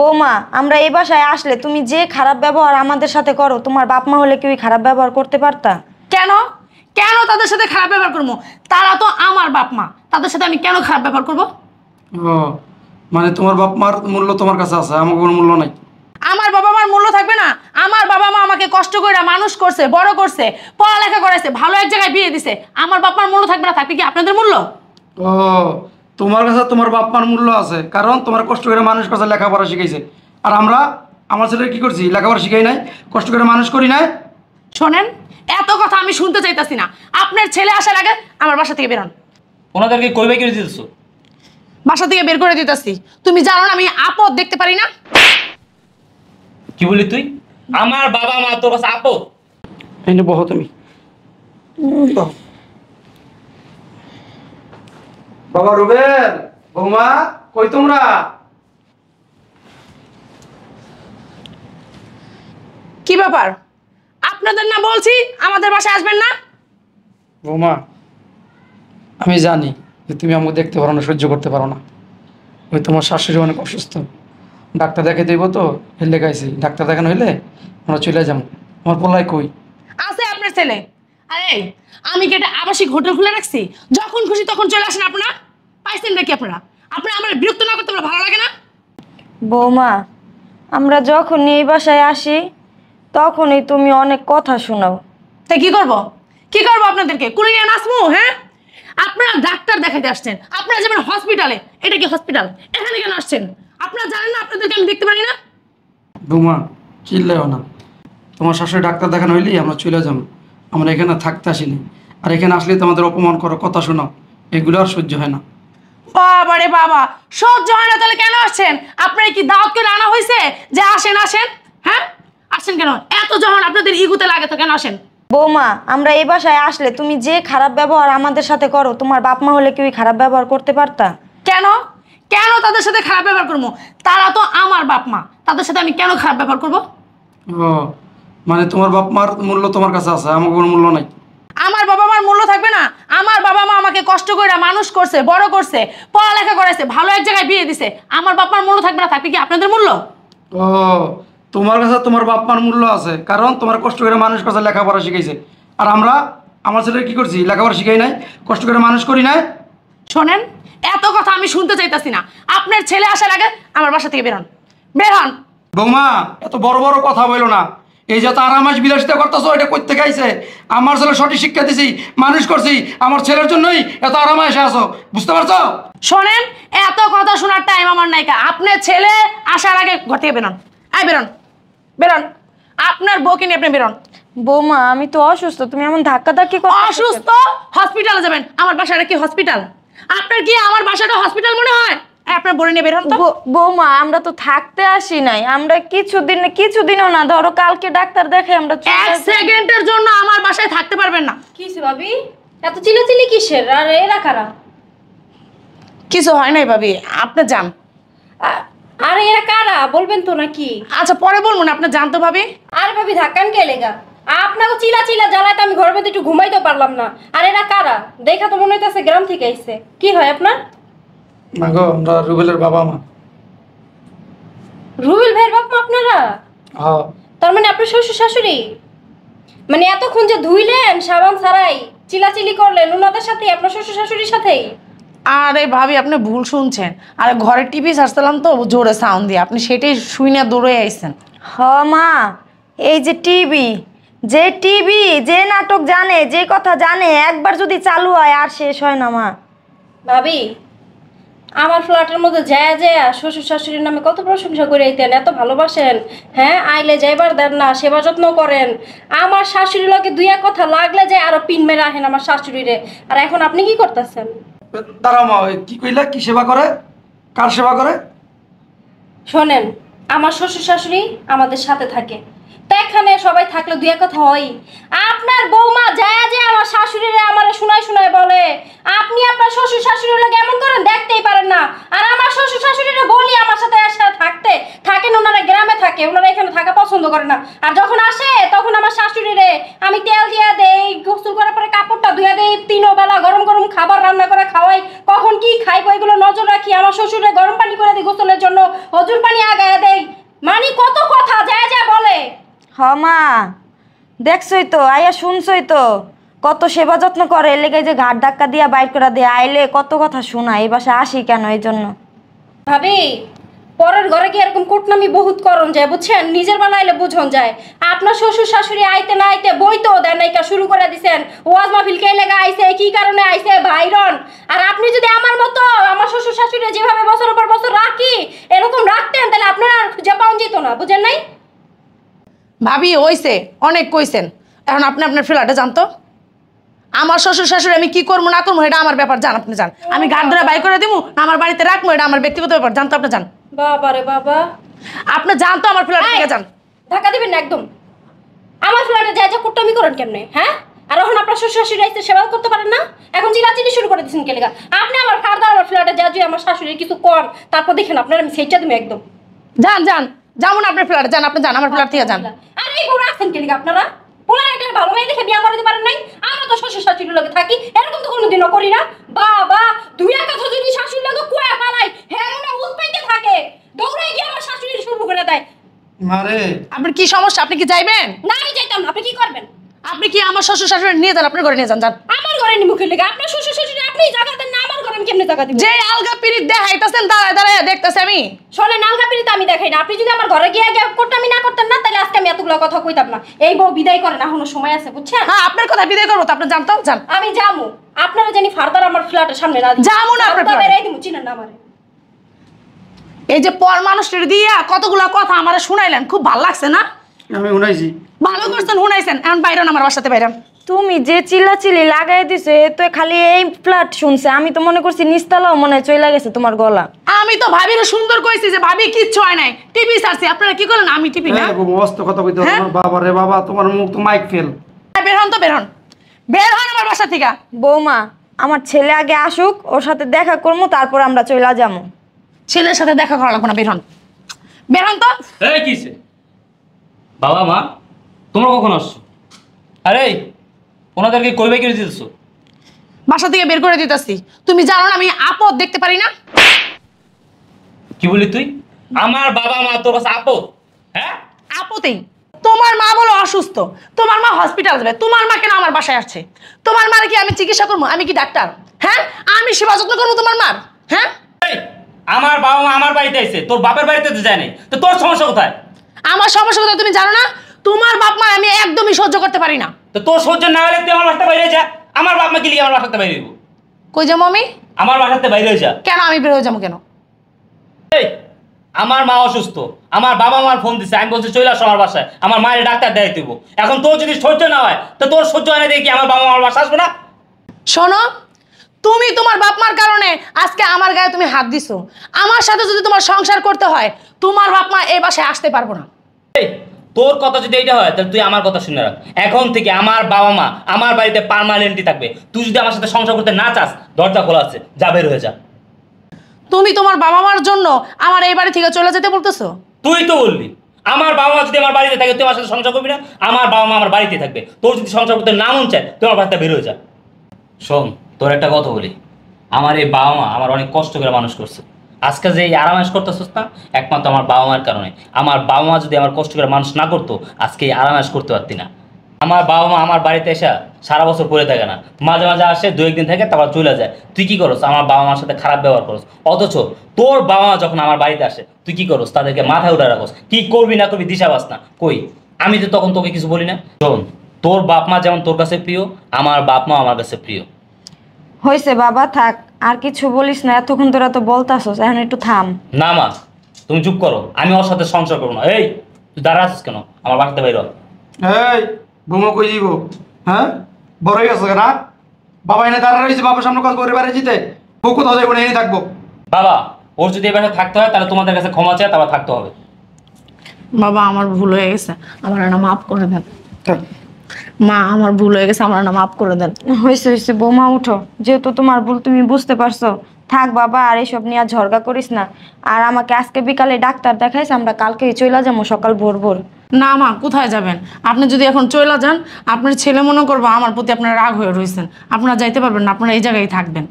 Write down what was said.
বৌমা, আমরা এই বাসায় আসলে তুমি যে খারাপ ব্যবহার আমাদের সাথে করো, তোমার বাপ মা হলে কি ওই খারাপ ব্যবহার করতে পারতা? কেন কেন তাদের সাথে খারাপ ব্যবহার করবো? তারা তো আমার বাপ মা, তাদের সাথে আমি কেন খারাপ ব্যবহার করবো? ও মানে তোমার বাপ মার মূল্য তোমার কাছে আছে, আমার কোনো মূল্য নাই? আমার বাবা মার মূল্য থাকবে না? আমার বাবা মা আমাকে কষ্ট করে মানুষ করছে, বড় করছে, পড়ালেখা করাইছে, ভালো এক জায়গায় বিয়ে দিছে। আমার বাপ মার মূল্য থাকবে না? থাকবে কি আপনাদের মূল্য? ও তোমার কাছে তোমার বাপ মার মূল্য আছে, কারণ তোমার কষ্ট করে মানুষ করছে, লেখাপড়া শিখাইছে। আর আমরা আমার ছেলে কি করছি? লেখাপড়া শিখাই নাই, কষ্ট করে মানুষ করি নাই। শোনেন, এত কথা আমি শুনতে চাইতাছি না। আপনার ছেলে আসার আগে আমার বাসা থেকে বেরোন। ওনাদেরকে কই বাই করে দিতেছো? বাসা থেকে বের করে দিতেছি। তুমি জানো না আমি আপদ দেখতে পারি না? কি বলি তুই? আমার বাবা মা তোর কাছে আপদ? এই নে বহো তুমি। বহো। বাবা রুবেল, বৌমা কই তোমরা? কি ব্যাপার? আপনাদের না বলছি আমাদের বাসায় আসবেন না? বৌমা আমি জানি যে তুমি আমাকে দেখতে পারো না, সহ্য করতে পারো না। ওই তোমার শাশুড়ি অনেক অসুস্থ, ডাক্তার দেখে দেবো তো এর লেগাইছি। ডাক্তার দেখানো হইলে আমরা চলে যাবো। আমার পোলাই কই? আছে আপনার ছেলে। আরে আমি কি এটা আবাসিক হোটেল খুলে রাখছি? যখন খুশি তখন চলে আসেন আপনারা। পাইছেন নাকি আপনারা? আপনারা আমার বিরক্ত না করতে ভালো লাগে না? বৌমা, আমরা যখন এই বাসায় আসি তখনই তুমি অনেক কথা শোনাও। তাই কি করব? কি করব আপনাদেরকে? কুড়ি নিয়ে নাচবো? হ্যাঁ, আপনারা ডাক্তার দেখাতে আসছেন, আপনারা যাবেন হসপিটালে। এটা কি হসপিটাল? এখানে কেন আসছেন? আপনারা জানেন না আপনাদেরকে আমি দেখতে পারি না? বৌমা চিল্লাও না, তোমার শাশুড়ি ডাক্তার দেখানো হইলেই আমরা চলে যাবো। আমরা এখানে থাকতে আসিনি, আর এখানে আসলে তো আমাদের অপমান করো, কথা শোনাও, এগুলো আর সহ্য হয় না। বাবা রে বাবা, সহ্য হয় না তাহলে কেন আসছেন? আপনার কি দাওয়াত করে আনা হয়েছে যে আসেন আসেন? হ্যাঁ, আসেন কেন? এত যখন আপনাদের ইগুতে লাগে তো কেন আসেন? বৌমা, আমরা এই বাসায় আসলে তুমি যে খারাপ ব্যবহার আমাদের সাথে করো, তোমার বাপ মা হলে কি ওই খারাপ ব্যবহার করতে পারতা? কেন কেন তাদের সাথে খারাপ ব্যবহার করবো? তারা তো আমার বাপ মা, তাদের সাথে আমি কেন খারাপ ব্যবহার করবো? ও মানে তোমার বাপ মার মূল্য তোমার কাছে আছে, আমার কোনো মূল্য নাই? আমার বাবা মার মূল্য থাকবে না? আমার বাবা মা আমাকে কষ্ট করে মানুষ করছে, বড় করছে, পড়ালেখা করাইছে, ভালো এক জায়গায় বিয়ে দিছে। আমার বাপ মার মূল্য থাকবে না? থাকবে কি আপনাদের মূল্য? ও তোমার কাছে তোমার বাপ মার মূল্য আছে, কারণ তোমার কষ্ট করে মানুষ করছে, লেখাপড়া শিখাইছে। আর আমরা আমার ছেলে কি করছি? লেখাপড়া শিখাই নাই, কষ্ট করে মানুষ করি নাই। শোনেন, এত কথা আমি শুনতে চাইতাছি না। আপনার ছেলে আসার আগে আমার বাসা থেকে বেরোন, বেরোন। বৌমা এত বড় বড় কথা বলো না। এই যত আরামাস বিলাসিতা করতেছো, এটা করতে গাইছে? আমার ছেলে সঠিক শিক্ষা দিছি, মানুষ করছি, আমার ছেলের জন্যই এত আরামাসে আসো, বুঝতে পারছো? শোনেন, এত কথা শোনার টাইম আমার নাই। আপনার ছেলে আসার আগে ঘর থেকে বেরোন। আয় বেরোন, বেরোন। আপনার বউকে নিয়ে আপনি বেরোন। বৌমা, আমি তো অসুস্থ, তুমি এমন ধাক্কাধাক্কি অসুস্থ? হসপিটালে যাবেন? আমার বাসাটা কি হসপিটাল? আপনার কি আমার বাসাটা হসপিটাল মনে হয়? আপনার বোন নিয়ে বেরোন তো। বৌমা, আমরা তো থাকতে আসি নাই, আমরা কিছুদিনও না, ধরো কালকে ডাক্তার দেখে আমরা এক সেকেন্ডের জন্য আমার বাসায় থাকতে পারবেন না। কিসে ভাবি এত চিল্লাচিল্লি কিসের? আর এরা কারা? কিছু হয় নাই ভাবি, আপনি যান। আরে এরা কারা বলবেন তো নাকি? আচ্ছা পরে বলবো না, আপনি জানতো ভাবি। আরে ভাবি ধাক্কান কে লেগা? আপনাকে চিল্লা জ্বালায় তো আমি ঘরের মধ্যে একটু ঘুমাইতে পারলাম না। আর এরা কারা? দেখা তো মনে হইতেছে গ্রাম থেকে আইছে। কি হয় আপনার? না গো, আমরা রুবেলের বাবা মা। রুবেল ভাইয়ের বাপ মা আপনারা? হ্যাঁ। তার মানে আপনার শ্বশুর শাশুড়ি? মানে এতক্ষণ যে ধুইলেন সাবান ছাড়াই, চিল্লাচিল্লি করলেন ওনাদের সাথে, আপনার শ্বশুর শাশুড়ির সাথেই? আরে ভাবি, আপনি ভুল শুনছেন। আরে ঘরে টিভি ছাড়ছিলাম তো জোরে সাউন্ড দিয়ে, আপনি সেটাই শুই না দৌড়ে আইছেন। হ মা, এই যে টিভি যে নাটক জানে, যে কথা জানে, একবার যদি চালু হয় আর শেষ হয় না মা। ভাবি, আমার ফ্ল্যাটের মধ্যে যায় শ্বশুর শাশুড়ির নামে কত প্রশংসা করে আইতেন, এত ভালোবাসেন। হ্যাঁ, আইলে যাইবার দেন না, সেবা যত্ন করেন। আমার শাশুড়ির লগে দুই এক কথা লাগলে যায় আরো পিন মেরে আহেন আমার শাশুড়িরে। আর এখন আপনি কি করতেছেন? দাঁড়াও মা, কি কইলা? কি সেবা করে? কার সেবা করে? শোনেন, আমার শ্বশুর শাশুড়ি আমাদের সাথে থাকে, তো এখানে সবাই থাকলে দুই এক কথা হয়। আপনার বৌমা যায় যে আমার শাশুড়িরে আমার শোনায় বলে আপনি আপনার শ্বশুর শাশুড়ির লগে এমন করেন, দেখতেই পারেন না। আর আমার শ্বশুর শাশুড়িরে বলি আমার সাথে থাকতে থাকেন, ওনারা গ্রামে থাকে, ওনারা এখানে এখানে থাকা পছন্দ করে না। আর যখন আসে তখন আমার শাশুড়ি রে আমি তেল দিয়া দেই, গোসল করার পরে কাপড়টা ধুইয়া দেই, 3 বেলা গরম গরম খাবার রান্না করে খাওয়াই, কখন কি খাইবো এগুলো নজর রাখি। আমার শ্বশুরে গরম পানি করে দিই গোসলের জন্য, হজুর পানি আগায়া দেই। মানে কত কথা যায় যায় বলে। হ মা, দেখছই তো, আয়া শুনছই তো কত সেবা যত্ন করে, এর লেগে যে ঘাট ধাক্কা দিয়া বাইর করে দিয়ে আইলে কত কথা শোনা। এই বাসায় আসি কেন এই জন্য। ভাবি পরের ঘরে কি এরকম কুটনামি বহুত করণ যায় বুঝছেন, নিজের বেলা এলে বুঝন যায়। আপনার শ্বশুর শাশুড়ি আইতে না আইতে বই তো দেন নাইকা শুরু করে দিছেন, ওয়াজ মাহফিল কে লেগা আইছে, কি কারণে আইছে ভাইরন। আর আপনি যদি আমার মতো আমার শ্বশুর শাশুড়ি যেভাবে বছরের পর বছর রাখি এরকম রাখতেন তাহলে আপনারা আর খুঁজে পাওয়া যেত না, বুঝেন নাই? ভাবি হইছে, অনেক কইছেন, এখন আপনি আপনার ফ্ল্যাটে যান তো। আমার শ্বশুর শাশুড়ি আমি কি করবো না করবো এটা আমার ব্যাপার, জান আপনি যান। আমি গাড় ধরে বাই করে দিবো না আমার বাড়িতে রাখবো এটা আমার ব্যক্তিগত ব্যাপার, জান তো আপনি যান। বাবা রে বাবা, আপনি যান তো আমার ফ্ল্যাটে থেকে যান। ধাক্কা দিবেন না একদম। আমার ফ্ল্যাটে যা যা কুটনামি করেন কেমনে, হ্যাঁ? আর এখন আপনার শ্বশুর শাশুড়ি আইতে সেবা করতে পারেন না, এখন চিল্লাচিল্লি শুরু করে দিচ্ছেন কে লেগা? আপনি আমার ফার্দার আমার ফ্ল্যাটে যা যা আমার শাশুড়ির কিছু কর, তারপর দেখেন আপনার আমি সেইটা দিবো একদম। যান যান, যাবো না আপনার ফ্ল্যাটে যান, আপনি যান আমার ফ্ল্যাট থেকে যান। আর এই বড় আছেন কে লেগা আপনারা? পোলার একটা ভালো মেয়ে দেখে বিয়ে করে দিতে পারেন নাই? আমরা তো শ্বশুর শাশুড়ির লগে থাকি, এরকম তো কোনোদিনও করি না। বাবা দুই এক কথা যদি শাশুড়ির লগে কুয়া পালাই, হ্যাঁ মনে উৎপাইতে থাকে, দৌড়াই গিয়ে আমার শাশুড়ি শুরু করে দেয়। মারে আপনার কি সমস্যা? আপনি কি যাইবেন? না আমি যাইতাম না, আপনি কি করবেন? আপনি কি আমার শ্বশুর শাশুড়ি নিয়ে যান, আপনার ঘরে নিয়ে যান। যান আমার ঘরে নি মুখে লেগে আপনার শ্বশুর শাশুড়ি আপনি জায়গা দেন না, আমার ঘরে আমি কেমনে জায়গা দিব? যে আলগা পিরিত দেখাইতেছেন দাঁড়ায় দাঁড়ায় দেখতেছি আমি। শোনেন আলগা পিরিতে আমি দেখাই না, আপনি যদি আমার ঘরে গিয়ে গিয়ে করতামই না করতেন না তাহলে আজকে আমি এতগুলো কথা কইতাম না। এই বউ বিদায় করেন, এখনো সময় আছে বুঝছেন? হ্যাঁ আপনার কথা বিদায় করবো তো, আপনি জানতো যান। আমি যামু, আপনারা জানি ফার্দার আমার ফ্ল্যাটের সামনে না যামু না আপনার ফ্ল্যাটে। বেরাই দিমু, চিনেন না আমারে। এই যে পর মানুষটির দিয়া কতগুলা কথা আমারে শুনাইলেন, খুব ভালো লাগছে না? আমি শুনাইছি। ভালো করছেন শুনাইছেন, এখন বাইরেন আমার বাসাতে বাইরেন। তুমি যে চিল্লাচিল্লি লাগাই দিছো, এ তো খালি এই ফ্ল্যাট শুনছে, আমি তো মনে করছি নিস্তালাও মনে হয় চলে গেছে তোমার গলা। আমি তো ভাবির সুন্দর কইছি যে ভাবি কিচ্ছু হয় নাই, টিভি সারছি, আপনারা কি করলেন? আমি টিভি না। মস্ত কথা কইতে হ্যাঁ? তোমার বাবা রে বাবা, তোমার মুখ তো মাইক ফেল। বের হন তো, বের হন, বের হন আমার বাসা থেকে। বৌমা, আমার ছেলে আগে আসুক, ওর সাথে দেখা করবো, তারপর আমরা চলে যাবো। ছেলের সাথে দেখা করা লাগবে না, বের হন, বের হন তো। এই কিসে বাবা মা তোমরা কখন আসছো? আরে ওনাদেরকে কইবে কি দিতেছো? বাসা থেকে বের করে দিতেছি। তুমি জানো না আমি আপদ দেখতে পারি না? কি বলি তুই? আমার বাবা মা তোর কাছে আপদ? হ্যাঁ আপতেই তোমার মা বলো অসুস্থ, তোমার মা হসপিটাল যাবে, তোমার মা কেন আমার বাসায় আসছে? তোমার মার কি আমি চিকিৎসা করবো? আমি কি ডাক্তার? হ্যাঁ আমি সেবা যত্ন করবো তোমার মার? হ্যাঁ এই, আমার বাবা মা আমার বাড়িতে আইছে, তোর বাপের বাড়িতে তো যায় নাই, তো তোর সমস্যা কোথায়? আমার সমস্যা কথা তুমি জানো না? তোমার বাপ মা আমি একদমই সহ্য করতে পারি না। তো তোর সহ্য না হলে তুই আমার বাসাতে বাইরে যা। আমার বাপ মা কি লিয়ে আমার বাসাতে বাইরে দিব? কই যাবো আমি? আমার বাসাতে বাইরে যা। কেন আমি বের হয়ে যাবো কেন? এই আমার মা অসুস্থ, আমার বাবা মার ফোন দিছে, আমি বলছি চলে আসো আমার বাসায়, আমার মায়ের ডাক্তার দেখাই দিব। এখন তোর যদি সহ্য না হয় তো তোর সহ্য হয় না দেখি আমার বাবা আমার বাসা আসবো না? শোনো, তুমি তোমার বাপ মার কারণে আজকে আমার গায়ে তুমি হাত দিছো। আমার সাথে যদি তোমার সংসার করতে হয় তোমার বাপ মা এই বাসায় আসতে পারবো না। এই, তোর কথা যদি এইটা হয় তাহলে তুই আমার কথা শুনে রাখ। এখন থেকে আমার বাবা মা আমার বাড়িতে পার্মানেন্টলি থাকবে। তুই যদি আমার সাথে সংসার করতে না চাস, দরজা খোলা আছে, যা বের হয়ে যা। তুমি তোমার বাবা মার জন্য আমার এই বাড়ি থেকে চলে যেতে বলতেছো? তুই তো বললি আমার বাবা মা যদি আমার বাড়িতে থাকে তুই আমার সাথে সংসার করবি না। আমার বাবা মা আমার বাড়িতে থাকবে। তোর যদি সংসার করতে না মন চায় তুই আমার বাড়িতে বের হয়ে যা। শোন, তোর একটা কথা বলি, আমার এই বাবা মা আমার অনেক কষ্ট করে মানুষ করছে। আজকে যে এই আরামাস করতেছিস না, একমাত্র আমার বাবা মার কারণে। আমার বাবা মা যদি আমার কষ্ট করে মানুষ না করতো আজকে এই আরামাস করতে পারতি না। আমার বাবা মা আমার বাড়িতে এসে সারা বছর পড়ে থাকে না, মাঝে মাঝে আসে, 2-1 দিন থাকে, তারপর চলে যায়। তুই কি করস? আমার বাবা মার সাথে খারাপ ব্যবহার করস। অথচ তোর বাবা মা যখন আমার বাড়িতে আসে তুই কি করস? তাদেরকে মাথায় উঠে রাখস, কি করবি না করবি দিশা পাস না। কই আমি তো তখন তোকে কিছু বলি না। শোন, তোর বাপ মা যেমন তোর কাছে প্রিয়, আমার বাপ মা আমার কাছে প্রিয়। হয়েছে বাবা, থাক, আর কিছু বলিস না, এতক্ষণ তোরা তো বলতাছস, এখন একটু থাম। না মা, তুমি চুপ করো, আমি ওর সাথে সংসার করবো না। এই তুই দাঁড়া আছিস কেন? আমার বাড়িতে বাইর হ। এই বৌমা কই দিব? হ্যাঁ বড় হয়ে গেছে না? বাবা এনে দাঁড়া রয়েছে, বাবার সামনে কথা করে বাইরে যেতে। বউ কোথাও যাইব না, এনে থাকবো। বাবা, ওর যদি এবার থাকতে হয় তাহলে তোমাদের কাছে ক্ষমা চায়, তারপর থাকতে হবে। বাবা আমার ভুল হয়ে গেছে, আমার না মাফ করে দেন। থাক। মা আমার ভুল হয়ে গেছে, আমার না মাফ করে দেন। হয়েছে হয়েছে বৌমা, উঠো, যেহেতু তোমার ভুল তুমি বুঝতে পারছো, থাক বাবা, আর এইসব নিয়ে আর ঝরগা করিস না। আর আমাকে আজকে বিকালে ডাক্তার দেখাইছে, আমরা কালকেই চলে যাবো সকাল ভোর ভোর। না মা, কোথায় যাবেন? আপনি যদি এখন চলে যান, আপনার ছেলে মনে করবো আমার প্রতি আপনার রাগ হয়ে রয়েছেন, আপনারা যাইতে পারবেন না, আপনারা এই জায়গায় থাকবেন।